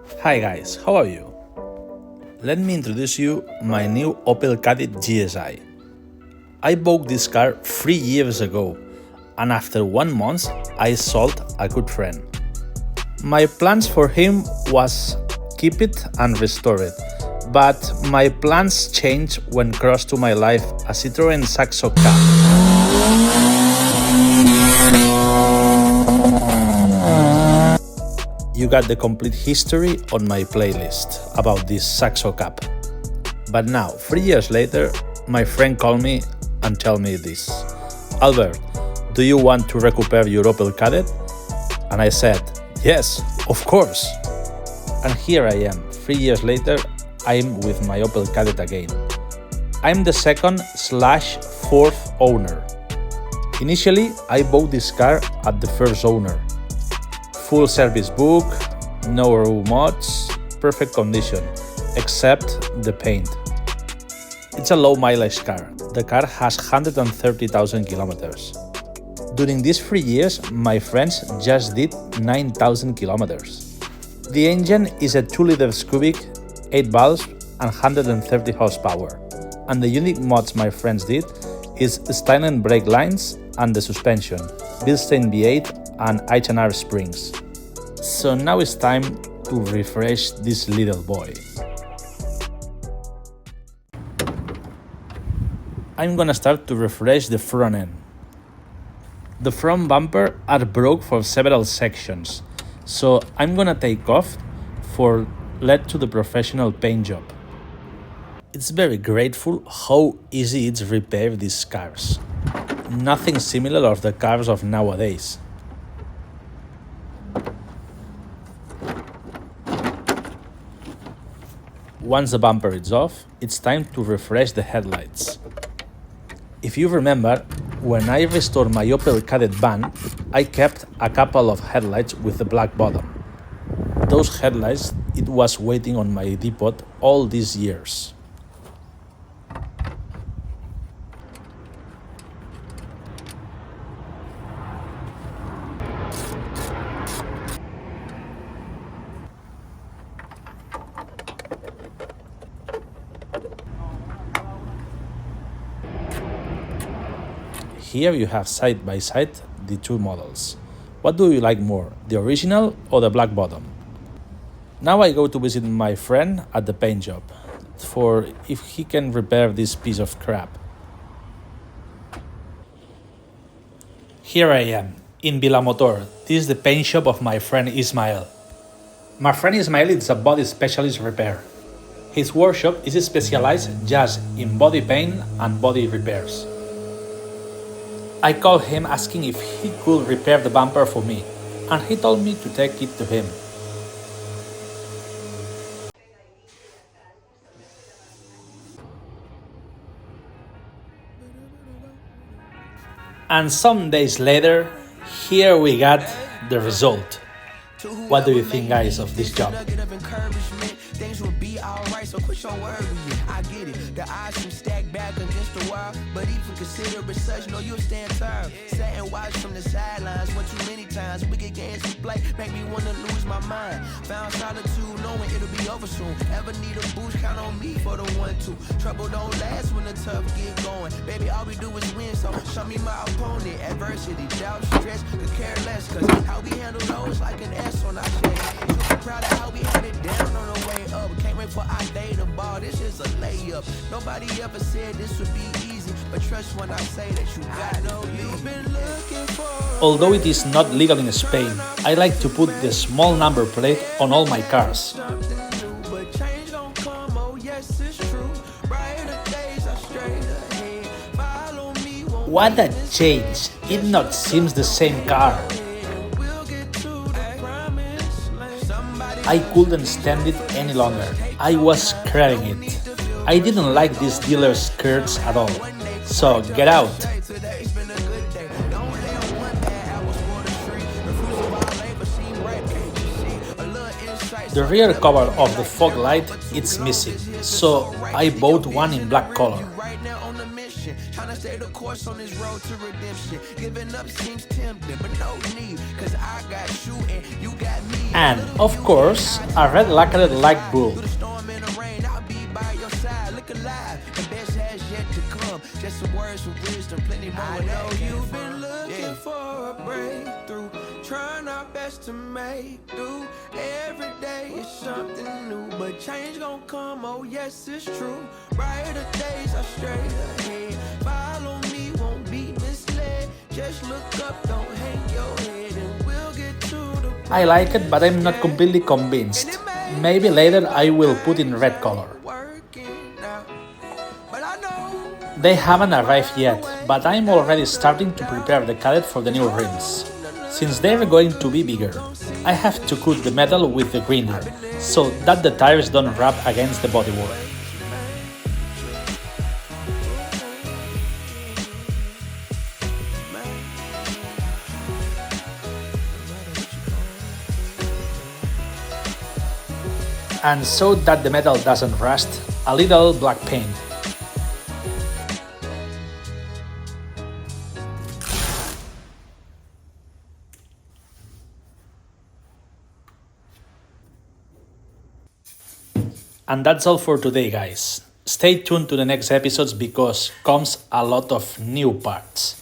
Hi guys, how are you? Let me introduce you my new Opel Kadett GSI. I bought this car 3 years ago, and after 1 month I sold a good friend. My plans for him was keep it and restore it, but my plans changed when crossed to my life a Citroën Saxo Cab. You got the complete history on my playlist about this Saxo Cab. But now, 3 years later, my friend called me and tell me this. Albert, do you want to recuperate your Opel Kadett? And I said, yes, of course. And here I am, 3 years later, I'm with my Opel Kadett again. I'm the second/fourth owner. Initially, I bought this car at the first owner. Full service book, no row mods, perfect condition, except the paint. It's a low mileage car. The car has 130,000 kilometers. During these 3 years, my friends just did 9,000 kilometers. The engine is a 2-liter cubic, 8 valves and 130 horsepower. And the unique mods my friends did is styling brake lines and the suspension, Bilstein V8 and H&R springs. So now it's time to refresh this little boy. I'm gonna start to refresh the front end. The front bumper are broke for several sections, so I'm gonna take off for lead to the professional paint job. It's very grateful how easy it's repair these cars. Nothing similar of the cars of nowadays. Once the bumper is off, it's time to refresh the headlights. If you remember, when I restored my Opel Kadett van, I kept a couple of headlights with the black bottom. Those headlights, it was waiting on my depot all these years. Here you have side by side the two models. What do you like more, the original or the black bottom? Now I go to visit my friend at the paint job for if he can repair this piece of crap. Here I am, in Vilamotor. This is the paint shop of my friend Ismael. My friend Ismael is a body specialist repair. His workshop is specialized just in body paint and body repairs. I called him asking if he could repair the bumper for me, and he told me to take it to him. And some days later, here we got the result. What do you think, guys, of this job? Things will be alright, so quit your worry. I get it. The odds seem stacked back against the wall, but even consider it such, no, you'll stand tall. Sat and watch from the sidelines, went too many times. Wicked games we play, make me wanna lose my mind. Found solitude, knowing it'll be over soon. Ever need a boost, count on me for the 1-2. Trouble don't last when the tough get going. Baby, all we do is win, so show me my opponent. Adversity, doubt, stress, could care less, cause how we handle those like an S on our chest. Super proud of how we had it down on the way up. Can't wait for our day to ball, this is a layup. Nobody ever said this would be easy, but trust when I say that you got no. You've been looking for. Although it is not legal in Spain, I like to put the small number plate on all my cars. What a change! It not seems the same car. I couldn't stand it any longer. I was craving it. I didn't like these dealer skirts at all. So get out. The rear cover of the fog light is missing, so I bought one in black color. Trying to stay the course on this road to redemption. Giving up seems tempting, but no need, cause I got you and you got me. And, of course, a red lacquered light bulb. Through the storm and the rain, I'll be by your side. Look alive, the best has yet to come. Just some words of wisdom, plenty more. I know you've been looking for a breakthrough, trying our best to make do. Every day is something new, but change gon' come. Oh yes, it's true. Brighter days are straight ahead. Follow me, won't be misled. Just look up, don't hang your head, and we'll get to the. I like it, but I'm not completely convinced. Maybe later I will put in red color. They haven't arrived yet, but I'm already starting to prepare the Kadett for the new rims. Since they're going to be bigger, I have to cut the metal with the grinder, so that the tires don't rub against the bodywork. And so that the metal doesn't rust, a little black paint. And that's all for today, guys. Stay tuned to the next episodes because comes a lot of new parts.